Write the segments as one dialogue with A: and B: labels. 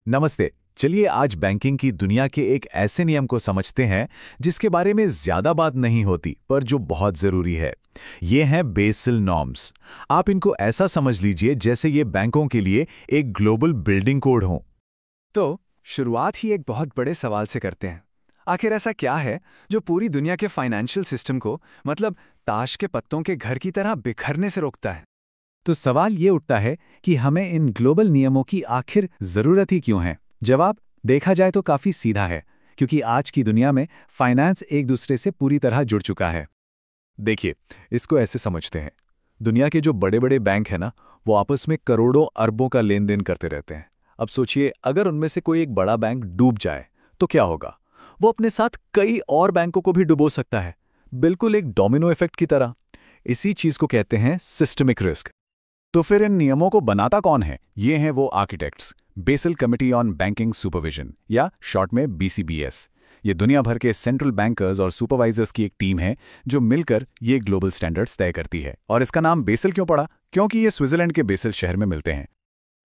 A: नमस्ते। चलिए आज बैंकिंग की दुनिया के एक ऐसे नियम को समझते हैं जिसके बारे में ज्यादा बात नहीं होती पर जो बहुत जरूरी है। ये हैं बेसल नॉर्म्स। आप इनको ऐसा समझ लीजिए जैसे ये बैंकों के लिए एक ग्लोबल बिल्डिंग कोड हो।
B: तो शुरुआत ही एक बहुत बड़े सवाल से करते हैं। आखिर ऐसा क्या है जो पूरी दुनिया के फाइनेंशियल सिस्टम को, मतलब ताश के पत्तों के घर की तरह बिखरने से रोकता है?
A: तो सवाल ये उठता है कि हमें इन ग्लोबल नियमों की आखिर जरूरत ही क्यों है। जवाब देखा जाए तो काफी सीधा है, क्योंकि आज की दुनिया में फाइनेंस एक दूसरे से पूरी तरह जुड़ चुका है। देखिए, इसको ऐसे समझते हैं। दुनिया के जो बड़े बड़े बैंक हैं ना, वो आपस में करोड़ों अरबों का लेन देन करते रहते हैं। अब सोचिए, अगर उनमें से कोई एक बड़ा बैंक डूब जाए तो क्या होगा। वो अपने साथ कई और बैंकों को भी डुबो सकता है, बिल्कुल एक डोमिनो इफेक्ट की तरह। इसी चीज को कहते हैं सिस्टमिक रिस्क। तो फिर इन नियमों को बनाता कौन है? ये हैं वो architects, Basel Committee on Banking Supervision, या शॉर्ट में BCBS। ये दुनिया भर के सेंट्रल बैंकर्स और सुपरवाइजर्स की एक टीम है जो मिलकर ये ग्लोबल स्टैंडर्ड्स तय करती है। और इसका नाम बेसल क्यों पड़ा? क्योंकि ये स्विट्जरलैंड के बेसल शहर में मिलते हैं।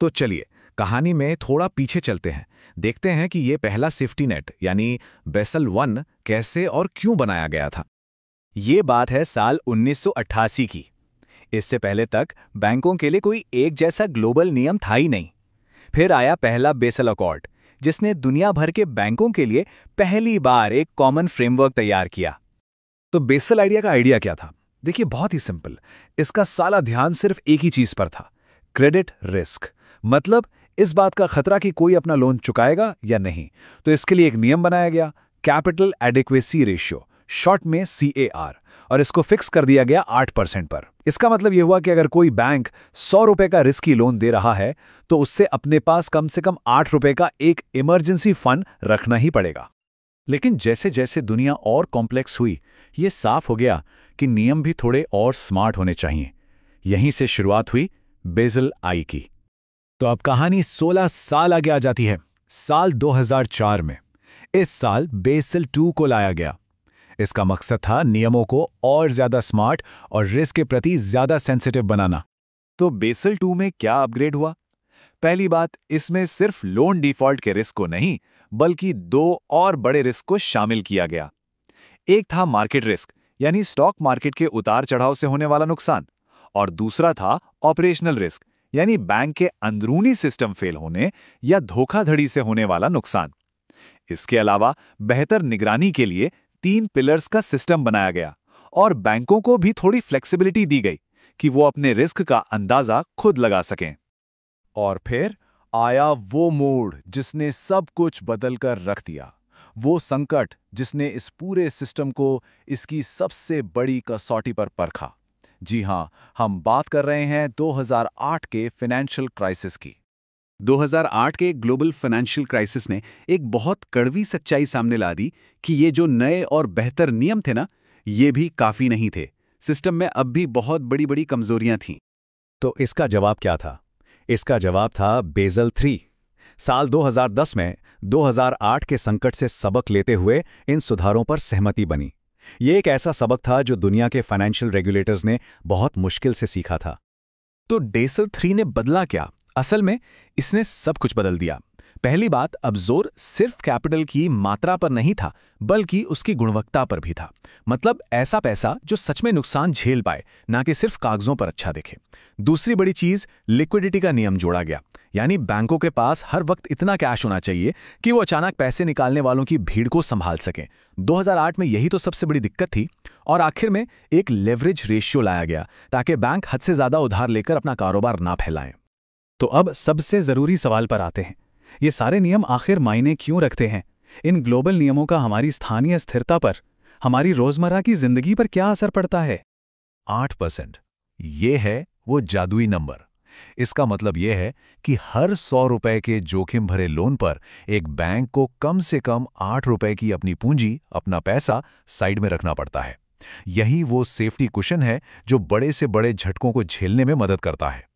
A: तो चलिए कहानी में थोड़ा पीछे चलते हैं, देखते हैं कि ये पहला सेफ्टी नेट यानी बेसल 1 कैसे और क्यों बनाया गया था। ये बात है साल 1988 की। इससे पहले तक बैंकों के लिए कोई एक जैसा ग्लोबल नियम था ही नहीं। फिर आया पहला बेसल अकॉर्ड, जिसने दुनिया भर के बैंकों के लिए पहली बार एक कॉमन फ्रेमवर्क तैयार किया। तो बेसल आइडिया का आइडिया क्या था? देखिए, बहुत ही सिंपल। इसका सारा ध्यान सिर्फ एक ही चीज पर था, क्रेडिट रिस्क। मतलब इस बात का खतरा कि कोई अपना लोन चुकाएगा या नहीं। तो इसके लिए एक नियम बनाया गया, कैपिटल एडिक्वेसी रेशियो, शॉर्ट में CAR, और इसको फिक्स कर दिया गया 8% पर। इसका मतलब यह हुआ कि अगर कोई बैंक 100 रुपए का रिस्की लोन दे रहा है तो उससे अपने पास कम से कम 8 रुपए का एक इमरजेंसी फंड रखना ही पड़ेगा। लेकिन जैसे जैसे दुनिया और कॉम्प्लेक्स हुई, ये साफ हो गया कि नियम भी थोड़े और स्मार्ट होने चाहिए। यहीं से शुरुआत हुई बेसल आई की। तो अब कहानी 16 साल आगे आ जाती है, साल 2004 में। इस साल बेसल 2 को लाया गया। इसका मकसद था नियमों को और ज्यादा स्मार्ट और रिस्क के प्रति ज्यादा सेंसिटिव बनाना। तो बेसल 2 में क्या अपग्रेड हुआ? पहली बात, इसमें सिर्फ लोन डिफॉल्ट के रिस्क को नहीं, बल्कि 2 और बड़े रिस्क को शामिल किया गया। एक था मार्केट रिस्क, यानी स्टॉक मार्केट के उतार चढ़ाव से होने वाला नुकसान, और दूसरा था ऑपरेशनल रिस्क, यानी बैंक के अंदरूनी सिस्टम फेल होने या धोखाधड़ी से होने वाला नुकसान। इसके अलावा बेहतर निगरानी के लिए 3 पिलर्स का सिस्टम बनाया गया और बैंकों को भी थोड़ी फ्लेक्सिबिलिटी दी गई कि वो अपने रिस्क का अंदाजा खुद लगा सकें। और फिर आया वो मोड़ जिसने सब कुछ बदल कर रख दिया, वो संकट जिसने इस पूरे सिस्टम को इसकी सबसे बड़ी कसौटी पर परखा। जी हां, हम बात कर रहे हैं 2008 के फाइनेंशियल क्राइसिस की। 2008 के ग्लोबल फाइनेंशियल क्राइसिस ने एक बहुत कड़वी सच्चाई सामने ला दी कि ये जो नए और बेहतर नियम थे ना, ये भी काफी नहीं थे। सिस्टम में अब भी बहुत बड़ी बड़ी कमजोरियां थीं। तो इसका जवाब क्या था? इसका जवाब था बेसल 3। साल 2010 में 2008 के संकट से सबक लेते हुए इन सुधारों पर सहमति बनी। ये एक ऐसा सबक था जो दुनिया के फाइनेंशियल रेगुलेटर्स ने बहुत मुश्किल से सीखा था। तो बेसल 3 ने बदला क्या? असल में इसने सब कुछ बदल दिया। पहली बात, अब जोर सिर्फ कैपिटल की मात्रा पर नहीं था, बल्कि उसकी गुणवत्ता पर भी था। मतलब ऐसा पैसा जो सच में नुकसान झेल पाए, ना कि सिर्फ कागजों पर अच्छा दिखे। दूसरी बड़ी चीज, लिक्विडिटी का नियम जोड़ा गया, यानी बैंकों के पास हर वक्त इतना कैश होना चाहिए कि वो अचानक पैसे निकालने वालों की भीड़ को संभाल सकें। 2008 में यही तो सबसे बड़ी दिक्कत थी। और आखिर में एक लेवरेज रेशियो लाया गया ताकि बैंक हद से ज्यादा उधार लेकर अपना कारोबार ना फैलाएं। तो अब सबसे जरूरी सवाल पर आते हैं, ये सारे नियम आखिर मायने क्यों रखते हैं? इन ग्लोबल नियमों का हमारी स्थानीय स्थिरता पर, हमारी रोजमर्रा की जिंदगी पर क्या असर पड़ता है? 8%। ये है वो जादुई नंबर। इसका मतलब यह है कि हर 100 रुपए के जोखिम भरे लोन पर एक बैंक को कम से कम 8 रुपए की अपनी पूंजी, अपना पैसा साइड में रखना पड़ता है। यही वो सेफ्टी कुशन है जो बड़े से बड़े झटकों को झेलने में मदद करता है।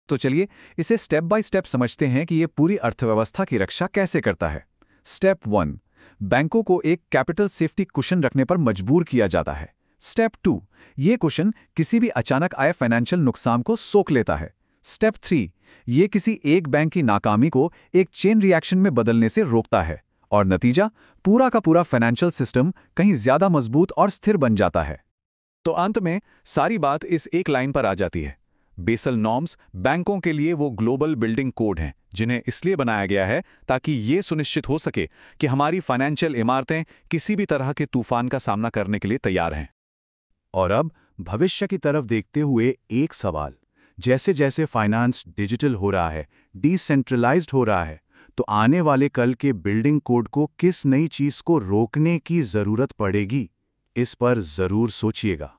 A: तो चलिए इसे स्टेप बाय स्टेप समझते हैं कि यह पूरी अर्थव्यवस्था की रक्षा कैसे करता है। स्टेप 1, बैंकों को एक कैपिटल सेफ्टी कुशन रखने पर मजबूर किया जाता है। स्टेप 2, ये कुशन किसी भी अचानक आए फाइनेंशियल नुकसान को सोख लेता है। स्टेप 3,
B: ये किसी एक बैंक की नाकामी को एक चेन रिएक्शन में बदलने से रोकता है, और नतीजा पूरा का पूरा फाइनेंशियल सिस्टम कहीं ज्यादा मजबूत और स्थिर बन जाता है। तो अंत में सारी बात इस एक लाइन पर आ जाती है। बेसल नॉर्म्स बैंकों के लिए वो ग्लोबल बिल्डिंग कोड हैं जिन्हें इसलिए बनाया गया है ताकि ये सुनिश्चित हो सके कि हमारी फाइनेंशियल इमारतें किसी भी तरह के तूफान का सामना करने के लिए तैयार हैं।
A: और अब भविष्य की तरफ देखते हुए एक सवाल, जैसे जैसे फाइनेंस डिजिटल हो रहा है, डिसेंट्रलाइज्ड हो रहा है, तो आने वाले कल के बिल्डिंग कोड को किस नई चीज को रोकने की जरूरत पड़ेगी? इस पर जरूर सोचिएगा।